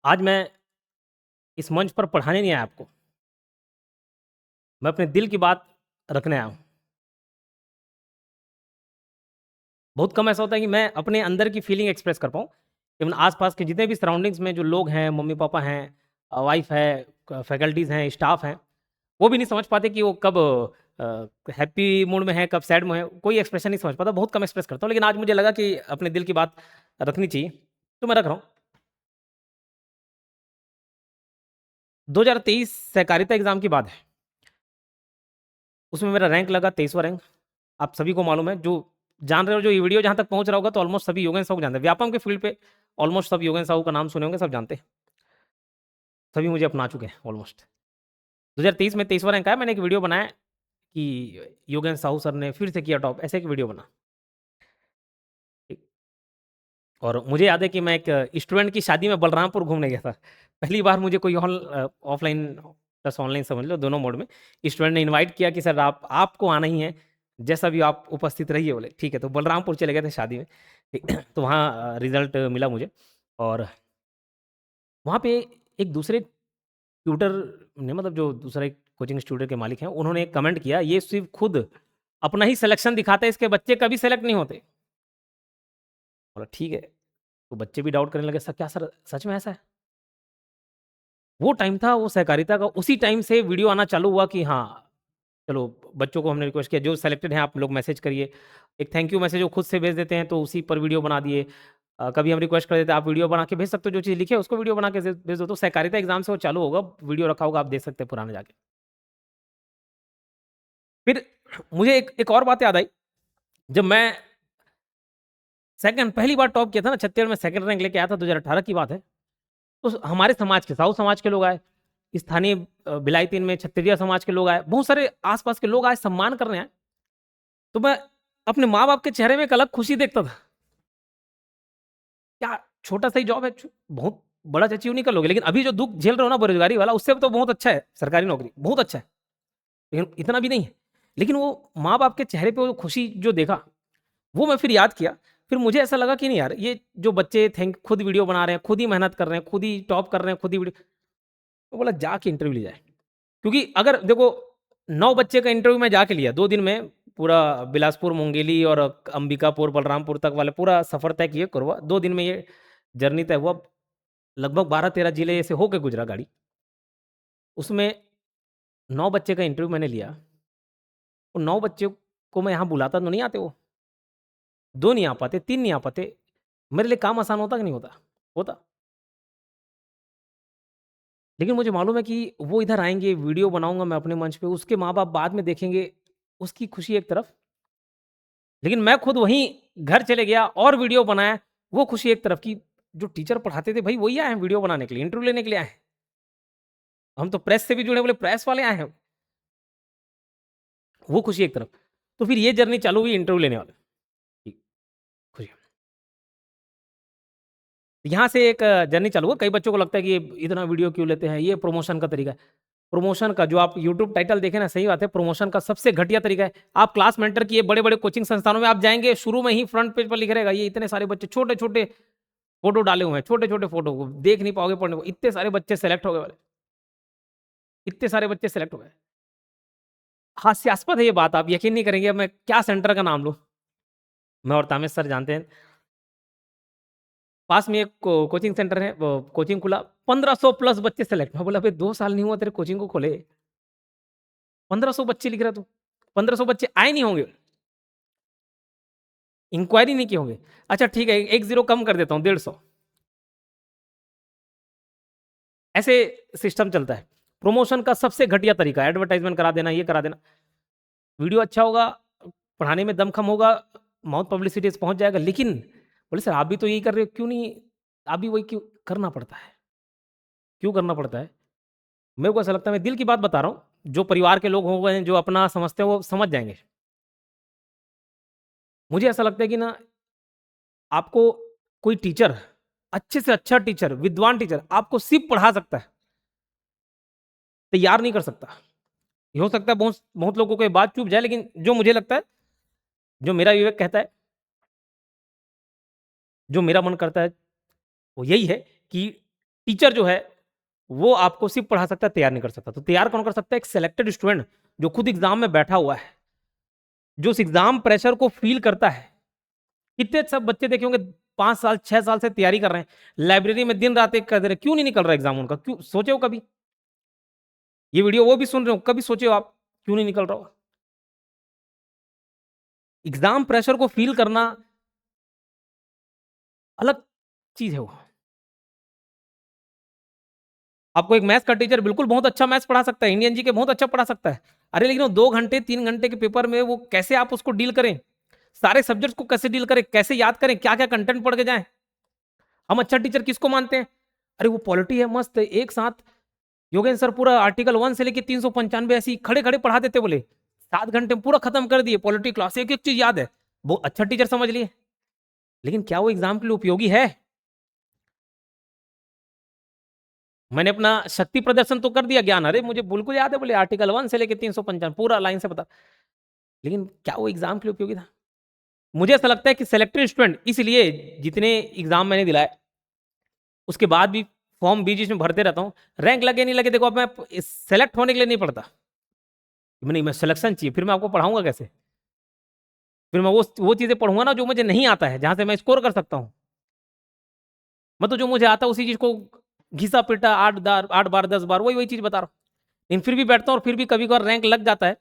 आज मैं इस मंच पर पढ़ाने नहीं आया आपको। मैं अपने दिल की बात रखने आया हूँ। बहुत कम ऐसा होता है कि मैं अपने अंदर की फीलिंग एक्सप्रेस कर पाऊँ। इवन आस-पास के जितने भी सराउंडिंग्स में जो लोग हैं, मम्मी-पापा हैं, वाइफ़ है, क फैकल्टीज़ हैं, स्टाफ हैं, वो भी नहीं समझ पाते कि वो कब हैप्पी मूड में है, कब सैड में है, कोई एक्सप्रेशन नहीं समझ पाता, बहुत कम एक्सप्रेस करता हूँ। लेकिन आज मुझे लगा कि अपने दिल की बात रखनी चाहिए, तो मैं रख रहा हूँ। 2023 सहकारिता एग्ज़ाम की बात है। उसमें मेरा रैंक लगा 23वाँ रैंक। आप सभी को मालूम है, जो जान रहे हो, जो ये वीडियो जहाँ तक पहुँच रहा होगा, तो ऑलमोस्ट सभी योगेंद्र साहू को जानते हैं। व्यापम के फील्ड पे ऑलमोस्ट सब योगेंद्र साहू का नाम सुने होंगे, सब जानते हैं। सभी मुझे अपना चुके हैं ऑलमोस्ट। 2023 में 23वाँ रैंक आया, मैंने एक वीडियो बनाया कि योगेंद्र साहू सर ने फिर से किया टॉप, ऐसे एक वीडियो बना। ठीक। और मुझे याद है कि मैं एक स्टूडेंट की शादी में बलरामपुर घूमने गया था। पहली बार मुझे कोई ऑफ़लाइन प्लस ऑनलाइन समझ लो, दोनों मोड में। स्टूडेंट ने इनवाइट किया कि सर आपको आना ही है, जैसा भी आप उपस्थित रहिए बोले। ठीक है, तो बलरामपुर चले गए थे शादी में। ठीक, तो वहाँ रिज़ल्ट मिला मुझे और वहाँ पे एक दूसरे ट्यूटर ने, मतलब जो दूसरा एक कोचिंग इंस्टीट्यूट के मालिक हैं, उन्होंने एक कमेंट किया, "ये सिर्फ़ खुद अपना ही सिलेक्शन दिखाता है, इसके बच्चे कभी सेलेक्ट नहीं होते।" बोला, "ठीक है।" तो बच्चे भी डाउट करने लगे, "सर क्या सर सच में ऐसा है?" वो टाइम था, वो सहकारिता का, उसी टाइम से वीडियो आना चालू हुआ कि हाँ, चलो बच्चों को हमने रिक्वेस्ट किया, जो सेलेक्टेड हैं आप लोग मैसेज करिए। एक थैंक यू मैसेज वो खुद से भेज देते हैं, तो उसी पर वीडियो बना दिए। कभी हम रिक्वेस्ट कर देते हैं, आप वीडियो बना के भेज सकते हो, जो चीज़ लिखी है उसको वीडियो बना के भेज दो। तो सहकारिता एग्ज़ाम से वो चालू होगा, वीडियो रखा होगा, आप देख सकते हैं पुराने जाके। फिर मुझे एक और बात याद आई, जब मैं सेकंड पहली बार टॉप किया था ना, छत्तीसगढ़ में सेकंड रैंक लेके आया था, 2018 की बात है। तो हमारे समाज के, साहू समाज के लोग आए, स्थानीय बिलायतीन में क्षत्रिय समाज के लोग आए, बहुत सारे आस-पास के लोग आए, सम्मान करने आए। तो मैं अपने माँ-बाप के चेहरे में एक अलग खुशी देखता था। क्या छोटा-सा ही जॉब है, बहुत बड़ा अचीव नहीं कर लोगे, लेकिन अभी जो दुःख झेल रहे हो ना बेरोज़गारी वाला, उससे तो बहुत अच्छा है सरकारी नौकरी, बहुत अच्छा है, लेकिन इतना भी नहीं है। लेकिन वो माँ-बाप के चेहरे पे वो खुशी जो देखा, वो मैं फिर याद किया। फिर मुझे ऐसा लगा कि नहीं यार, ये जो बच्चे खुद वीडियो बना रहे हैं, खुद ही मेहनत कर रहे हैं, खुद ही टॉप कर रहे हैं, खुद ही वीडियो, तो बोला जाके इंटरव्यू ले जाए। क्योंकि अगर देखो 9 बच्चे का इंटरव्यू मैं जाके लिया 2 दिन में, पूरा बिलासपुर, मुंगेली और अंबिकापुर, बलरामपुर तक वाला पूरा सफ़र तय किए करवा 2 दिन में, ये जर्नी तय हुआ। लगभग 12-13 जिले से होके गुज़रा गाड़ी। उसमें 9 बच्चे का इंटरव्यू मैंने लिया। उन 9 बच्चों को मैं यहाँ बुलाता तो नहीं आते वो, 2 नहीं आ पाते, 3 नहीं आ पाते। मेरे लिए काम आसान होता कि नहीं होता? होता। लेकिन मुझे मालूम है कि वो इधर आएँगे, वीडियो बनाऊँगा मैं अपने मंच पे, उसके माँ-बाप बाद में देखेंगे, उसकी खुशी एक तरफ, लेकिन मैं खुद वहीं घर चले गया और वीडियो बनाया, वो खुशी एक तरफ की, जो टीचर पढ़ाते थे भई वही आए हैं वीडियो बनाने के लिए, इंटरव्यू लेने के लिए आए हैं। हम तो प्रेस से भी जुड़े, बोले प्रेस वाले आए हैं, वो खुशी एक तरफ। तो फिर ये जर्नी चालू हुई इंटरव्यू लेने वाला। जी, खुशी। यहाँ से एक जर्नी चालू हुआ, कई बच्चों को लगता है कि ये इतना वीडियो क्यों लेते हैं, ये प्रमोशन का तरीका है। प्रमोशन का जो आप यूट्यूब टाइटल देखें ना, सही बात है, प्रमोशन का सबसे घटिया तरीका है, आप क्लास मेंटर किए बड़े-बड़े कोचिंग संस्थानों में आप जाएँगे, शुरू में ही फ्रंट पेज पर लिखा रहेगा, ये इतने सारे बच्चे छोटे-छोटे फ़ोटो डाले हुए हैं, छोटे-छोटे फ़ोटो को देख नहीं पाओगे पढ़ने को, इतने सारे बच्चे सेलेक्ट हो गए वाले, इतने सारे बच्चे सेलेक्ट हो गए। हास्यास्पद है ये बात, आप यकीन नहीं करेंगे, अब मैं क्या सेंटर का नाम लूँ? मैं और तामेश सर जानते हैं, पास में एक कोचिंग सेंटर है, वो कोचिंग खुला, 1500 प्लस बच्चे सेलेक्ट। मैं बोला, "अबे 2 साल नहीं हुआ तेरे कोचिंग को खोले, 1500 बच्चे लिख रहा तू, 1500 बच्चे आए नहीं होंगे, इंक्वायरी नहीं किए होंगे। अच्छा ठीक है, 1 ज़ीरो कम कर देता हूँ, 150। ऐसे सिस्टम चलता है। प्रमोशन का सबसे घटिया तरीका है एडवर्टाइज़मेंट करा देना, ये करा देना। वीडियो अच्छा होगा, पढ़ाने में दम खम होगा, माउथ पब्लिसिटी से पहुँच जाएगा, लेकिन बोले सर आप भी तो यही कर रहे हो, क्यों नहीं, आप भी वही क्यों करना पड़ता है? क्यों करना पड़ता है? मेरे को ऐसा लगता है, मैं दिल की बात बता रहा हूँ, जो परिवार के लोग हो गए हैं, जो अपना समझते हैं वो समझ जाएँगे। मुझे ऐसा लगता है कि ना, आपको कोई टीचर, अच्छे से अच्छा टीचर, विद्वान टीचर आपको सिर्फ़ पढ़ा सकता है, तैयार नहीं कर सकता। ये हो सकता है बहुत बहुत लोगों को ये बात चुभ जाए, लेकिन जो मुझे लगता है, जो मेरा विवेक कहता है, जो मेरा मन करता है, वो यही है कि टीचर जो है वो आपको सिर्फ पढ़ा सकता है, तैयार नहीं कर सकता। तो तैयार कौन कर सकता है? एक सिलेक्टेड स्टूडेंट जो खुद एग्जाम में बैठा हुआ है, जो उस एग्जाम प्रेशर को फील करता है। कितने सब बच्चे देखे होंगे 5 साल 6 साल से तैयारी कर रहे हैं, लाइब्रेरी में दिन रात एक कर दे रहे, क्यों नहीं निकल रहा एग्जाम उनका? क्यों? सोचे हो कभी? ये वीडियो वो भी सुन रहे हो, कभी सोचे हो आप क्यों नहीं निकल रहा हो? एग्जाम प्रेशर को फील करना अलग चीज है वो। आपको एक मैथ्स का टीचर बिल्कुल बहुत अच्छा मैथ्स पढ़ा सकता है, इंडियन जी के बहुत अच्छा पढ़ा सकता है, अरे लेकिन वो 2 घंटे 3 घंटे के पेपर में वो कैसे आप उसको डील करें, सारे सब्जेक्ट्स को कैसे डील करें, कैसे याद करें, क्या क्या कंटेंट पढ़ के जाएं? हम अच्छा टीचर किसको मानते हैं? अरे वो पॉलिटी है मस्त, एक साथ योगेंद्र सर पूरा आर्टिकल 1 से लेके 395 ऐसी खड़े खड़े पढ़ा देते, बोले 7 घंटे में पूरा खत्म कर दिए पॉलिटी क्लास, एक एक चीज याद है, वो अच्छा टीचर समझ लिए। लेकिन क्या वो एग्जाम के लिए उपयोगी है? मैंने अपना शक्ति प्रदर्शन तो कर दिया ज्ञान, अरे मुझे बिल्कुल याद है, बोले आर्टिकल 1 से लेके 395 पूरा लाइन से बता, लेकिन क्या वो एग्जाम के लिए उपयोगी था? मुझे ऐसा लगता है कि सेलेक्टेड स्टूडेंट, इसलिए जितने एग्जाम मैंने दिलाए उसके बाद भी फॉर्म बीच में भरते रहता हूँ, रैंक लगे नहीं लगे, देखो अब मैं सेलेक्ट होने के लिए नहीं पढ़ता, नहीं मैं सिलेक्शन चाहिए, फिर मैं आपको पढ़ाऊंगा कैसे? फिर मैं वो चीजें पढ़ूंगा ना जो मुझे नहीं आता है, जहां से मैं स्कोर कर सकता हूँ। मैं तो जो मुझे आता है उसी चीज को घिसा पिटा 8 बार 10 बार वही वही चीज बता रहा हूँ, लेकिन फिर भी बैठता हूँ और फिर भी कभी कभार रैंक लग जाता है,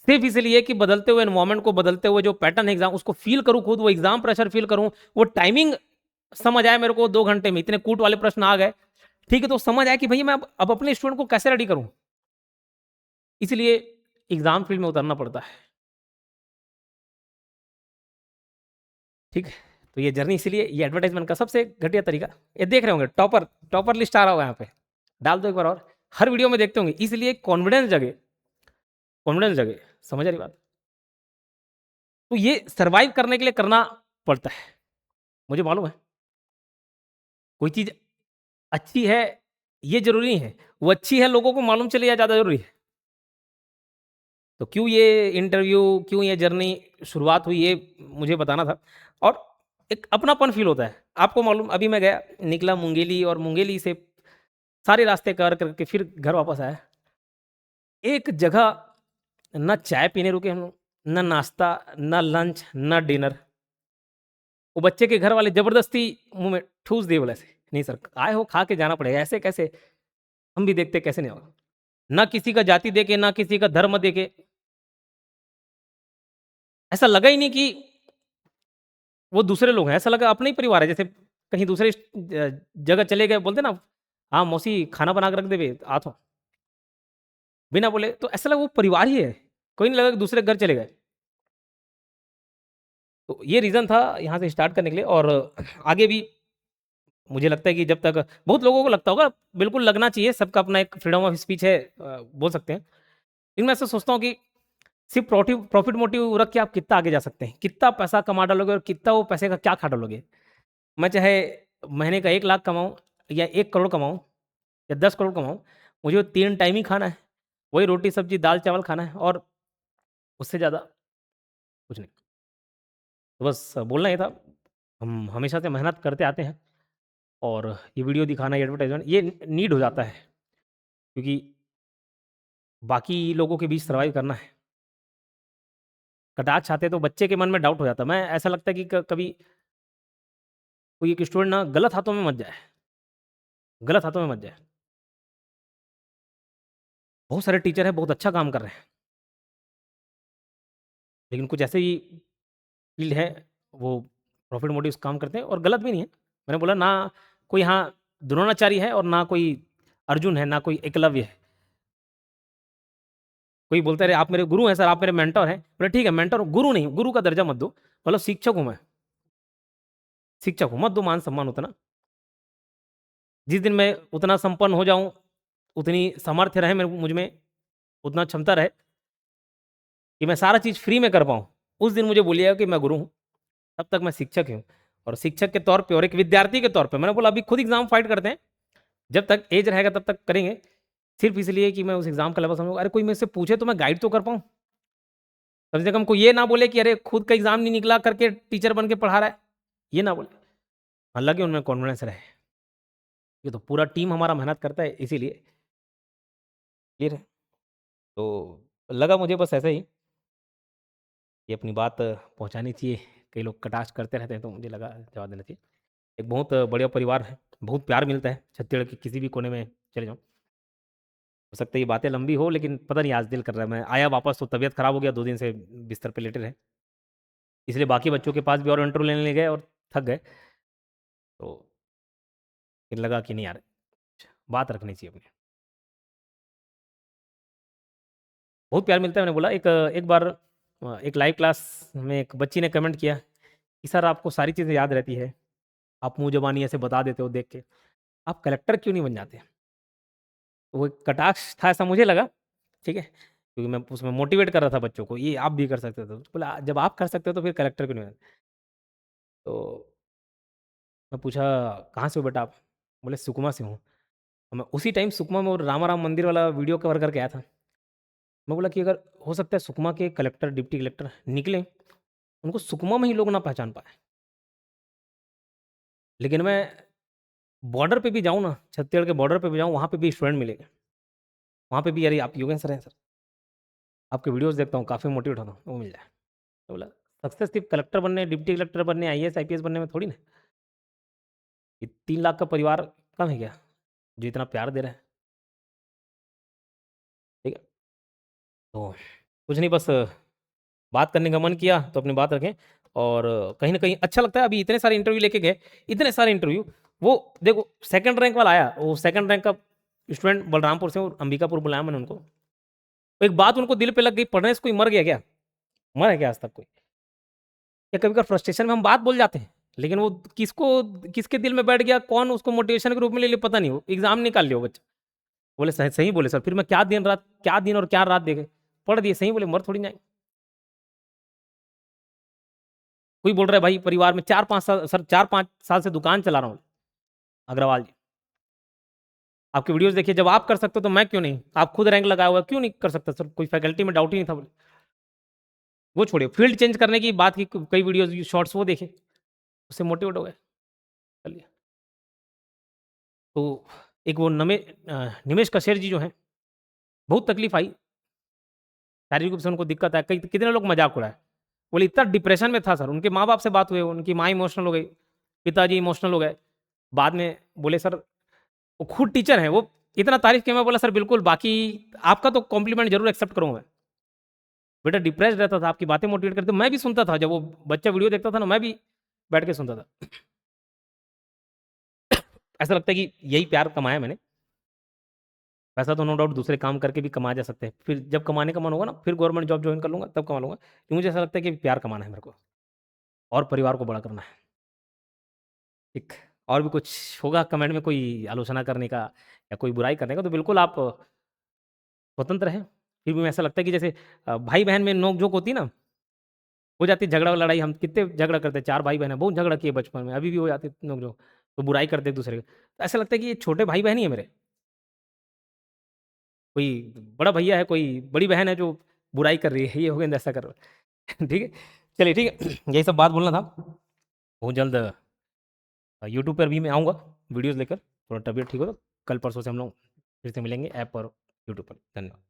सिर्फ इसलिए कि बदलते हुए एनवायरमेंट को, बदलते हुए जो पैटर्न एग्जाम उसको फील करूँ खुद, वो एग्जाम प्रेशर फील करूँ, वो टाइमिंग समझ आए मेरे को, 2 घंटे में इतने कूट वाले प्रश्न आ गए, ठीक है, तो समझ आया कि भैया मैं अब अपने स्टूडेंट को कैसे रेडी करूं, इसलिए एग्जाम फील्ड में उतरना पड़ता है। ठीक है, तो ये जर्नी, इसीलिए ये एडवर्टाइजमेंट का सबसे घटिया तरीका, ये देख रहे होंगे टॉपर टॉपर लिस्ट आ रहा होगा यहाँ पे, डाल दो एक बार और, हर वीडियो में देखते होंगे, इसलिए कॉन्फिडेंस जगे, कॉन्फिडेंस जगे, समझ आ रही बात? तो ये सर्वाइव करने के लिए करना पड़ता है, मुझे मालूम है। कोई चीज अच्छी है ये जरूरी नहीं है, वो अच्छी है लोगों को मालूम चले या ज्यादा जरूरी है? तो क्यों ये इंटरव्यू, क्यों ये जर्नी शुरुआत हुई, ये मुझे बताना था, और एक अपनापन फील होता है। आपको मालूम, अभी मैं गया, निकला मुंगेली, और मुंगेली से सारे रास्ते कर करके फिर घर वापस आया, एक जगह न चाय पीने रुके हम लोग, न नाश्ता, न लंच, न डिनर, वो बच्चे के घर वाले जबरदस्ती मुंह में ठूस दिए, बोले ऐसे नहीं सर आए हो खा के जाना पड़ेगा, ऐसे कैसे, हम भी देखते कैसे नहीं होगा, ना किसी का जाति देके ना किसी का धर्म देके, ऐसा लगा ही नहीं कि वो दूसरे लोग हैं, ऐसा लगा अपना ही परिवार है, जैसे कहीं दूसरे जगह चले गए, बोलते ना हाँ मौसी खाना बना के रख देवे आ तो, बिना बोले, तो ऐसा लगा वो परिवार ही है, कोई नहीं लगा कि दूसरे घर चले गए। तो ये रीज़न था यहाँ से स्टार्ट करने के लिए, और आगे भी मुझे लगता है कि जब तक, बहुत लोगों को लगता होगा, बिल्कुल लगना चाहिए, सबका अपना एक फ्रीडम ऑफ स्पीच है, बोल सकते हैं, लेकिन मैं ऐसा सोचता हूँ कि सिर्फ प्रॉफिट प्रॉफिट मोटिव रख के आप कितना आगे जा सकते हैं, कितना पैसा कमा डालोगे और कितना वो पैसे का क्या खा डालोगे। मैं चाहे महीने का 1 लाख कमाऊँ या 1 करोड़ कमाऊँ या 10 करोड़ कमाऊँ, मुझे वो 3 टाइम ही खाना है, वही रोटी सब्जी दाल चावल खाना है, और उससे ज़्यादा कुछ नहीं। तो बस बोलना ये था, हम हमेशा से मेहनत करते आते हैं, और ये वीडियो दिखाना, ये एडवर्टाइजमेंट, ये नीड हो जाता है, क्योंकि बाकी लोगों के बीच सर्वाइव करना है। कटाक्ष आते तो बच्चे के मन में डाउट हो जाता, मैं ऐसा लगता है कि कभी कोई एक स्टूडेंट ना गलत हाथों में मत जाए, गलत हाथों में मत जाए। बहुत सारे टीचर हैं बहुत अच्छा काम कर रहे हैं, लेकिन कुछ ऐसे ही फील्ड है, वो प्रॉफिट मोटिव काम करते हैं, और गलत भी नहीं है। मैंने बोला ना कोई यहाँ द्रोणाचार्य है और ना कोई अर्जुन है, ना कोई एकलव्य है। कोई बोलता है आप मेरे गुरु हैं सर, आप मेरे मेंटर हैं, बोले ठीक है मेंटर, गुरु नहीं, गुरु का दर्जा मत दो, बोलो शिक्षक हूँ मैं, शिक्षक हूँ, मत दो मान सम्मान उतना। जिस दिन मैं उतना संपन्न हो जाऊं, उतनी सामर्थ्य रहे मेरे मुझ में, उतना क्षमता रहे कि मैं सारा चीज़ फ्री में कर पाऊँ, उस दिन मुझे बोलिएगा कि मैं गुरु हूँ, तब तक मैं शिक्षक ही हूँ। और शिक्षक के तौर पे और एक विद्यार्थी के तौर पे मैंने बोला अभी खुद एग्जाम फाइट करते हैं, जब तक एज रहेगा तब तक करेंगे, सिर्फ इसलिए कि मैं उस एग्जाम का लेवल समझूँ। अरे कोई मेरे से पूछे तो मैं गाइड तो कर पाऊँ, कम से कम कोई ये ना बोले कि अरे खुद का एग्जाम नहीं निकला करके टीचर बन के पढ़ा रहा है, ये ना बोले, हालांकि उनमें कॉन्फिडेंस रहे। ये तो पूरा टीम हमारा मेहनत करता है इसीलिए। क्लियर है? तो लगा मुझे बस ऐसे ही कि अपनी बात पहुंचानी चाहिए। कई लोग कटाक्ष करते रहते हैं तो मुझे लगा जवाब देना चाहिए। एक बहुत बढ़िया परिवार है, बहुत प्यार मिलता है छत्तीसगढ़ के किसी भी कोने में चले जाओ। हो सकता है ये बातें लंबी हो, लेकिन पता नहीं आज दिल कर रहा है। मैं आया वापस तो तबीयत खराब हो गया, 2 दिन से बिस्तर पे लेटे रहे, इसलिए बाकी बच्चों के पास भी और इंटरव्यू लेने गए और थक गए। तो फिर लगा कि नहीं यार, बात रखनी चाहिए अपनी। बहुत प्यार मिलता है। मैंने बोला एक एक बार एक लाइव क्लास में एक बच्ची ने कमेंट किया कि सर आपको सारी चीज़ें याद रहती है, आप मुंह जबानी ऐसे बता देते हो देख के, आप कलेक्टर क्यों नहीं बन जाते? तो वो एक कटाक्ष था ऐसा मुझे लगा, ठीक है, क्योंकि मैं उसमें मोटिवेट कर रहा था बच्चों को, ये आप भी कर सकते हो। तो बोला जब आप कर सकते हो तो फिर कलेक्टर क्यों नहीं बन? तो मैं पूछा कहाँ से हो बेटा आप? बोले सुकमा से हूँ। और मैं उसी टाइम सुकमा में वो रामाराम मंदिर वाला वीडियो कवर करके आया था। मैं बोला कि अगर हो सकता है सुकमा के कलेक्टर डिप्टी कलेक्टर निकले, उनको सुकमा में ही लोग ना पहचान पाए, लेकिन मैं बॉर्डर पे भी जाऊँ ना, छत्तीसगढ़ के बॉर्डर पे भी जाऊँ, वहाँ पे भी स्टूडेंट मिलेंगे, वहाँ पे भी अरे आप योगेंद्र सर हैं सर, आपके वीडियोस देखता हूँ, काफ़ी मोटिवेट होता हूँ, वो मिल जाए। तो बोला सक्सेस सिर्फ कलेक्टर बनने, डिप्टी कलेक्टर बनने, आईएएस आईपीएस बनने में थोड़ी ना। ये 3 लाख का परिवार कम है क्या जो इतना प्यार दे रहा है? ठीक है, तो कुछ नहीं, बस बात करने का मन किया तो अपनी बात रखें। और कहीं ना कहीं अच्छा लगता है। अभी इतने सारे इंटरव्यू लेके गए, इतने सारे इंटरव्यू, वो देखो सेकंड रैंक वाला आया, वो सेकंड रैंक का स्टूडेंट बलरामपुर से और अंबिकापुर बुलाया मैंने उनको। तो एक बात उनको दिल पे लग गई, पढ़ने से कोई मर गया क्या? मरा है क्या आज तक कोई? या कभी कभी फ्रस्ट्रेशन में हम बात बोल जाते हैं, लेकिन वो किसको, किसके दिल में बैठ गया, कौन उसको मोटिवेशन के रूप में ले लिया पता नहीं, हो एग्जाम निकाल लिया वो बच्चा। बोले सही सही बोले सर, फिर मैं क्या दिन और क्या रात देखे पढ़ दिए, सही बोले, मर थोड़ी जाए। कोई बोल रहा है भाई परिवार में 4-5 साल, सर 4-5 साल से दुकान चला रहा हूँ अग्रवाल जी, आपके वीडियोस देखिए, जब आप कर सकते हो तो मैं क्यों नहीं? आप खुद रैंक लगाया हुआ है, क्यों नहीं कर सकता सर? कोई फैकल्टी में डाउट ही नहीं था बोले। वो छोड़िए, फील्ड चेंज करने की बात की, कई वीडियोस शॉर्ट्स वो देखे, उससे मोटिवेट हो गए, चलिए। तो एक वो निमेश कशेर जी जो हैं, बहुत तकलीफ आई, शारीरिक रूप से उनको दिक्कत है, कई कितने लोग मजाक उड़ाए, बोले इतना डिप्रेशन में था सर, उनके माँ बाप से बात हुई, उनकी माँ इमोशनल हो गई, पिताजी इमोशनल हो गए। बाद में बोले सर, वो खुद टीचर हैं, वो इतना तारीफ किया, मैं बोला सर बिल्कुल, बाकी आपका तो कॉम्प्लीमेंट जरूर एक्सेप्ट करूंगा मैं। बेटा डिप्रेस्ड रहता था, आपकी बातें मोटिवेट करते, मैं भी सुनता था, जब वो बच्चा वीडियो देखता था ना, मैं भी बैठ के सुनता था। ऐसा लगता है कि यही प्यार कमाया मैंने। पैसा तो नो डाउट दूसरे काम करके भी कमाया जा सकते हैं, फिर जब कमाने का मन होगा ना, फिर गवर्नमेंट जॉब ज्वाइन कर लूंगा, तब कमा लूंगा, क्योंकि मुझे ऐसा लगता है कि प्यार कमाना है मेरे को, और परिवार को बड़ा करना है। ठीक, और भी कुछ होगा कमेंट में कोई आलोचना करने का या कोई बुराई करने का, तो बिल्कुल आप स्वतंत्र हैं। फिर भी ऐसा लगता है कि जैसे भाई बहन में नोक झोंक होती ना, हो जाती झगड़ा लड़ाई, हम कितने झगड़ा करते हैं, 4 भाई बहन है, बहुत झगड़ा किए बचपन में, अभी भी हो जाती नोक झोंक, तो बुराई करते एक दूसरे का, तो ऐसा लगता है कि ये छोटे भाई बहन ही है मेरे, कोई बड़ा भैया है, कोई बड़ी बहन है जो बुराई कर रही है, ये हो गया ऐसा कर रहा है। ठीक है, चलिए ठीक है, यही सब बात बोलना था। बहुत जल्द यूट्यूब पर भी मैं आऊँगा वीडियोज़ लेकर, थोड़ा तबीयत ठीक हो तो कल परसों से हम लोग फिर से मिलेंगे ऐप पर, यूट्यूब पर। धन्यवाद।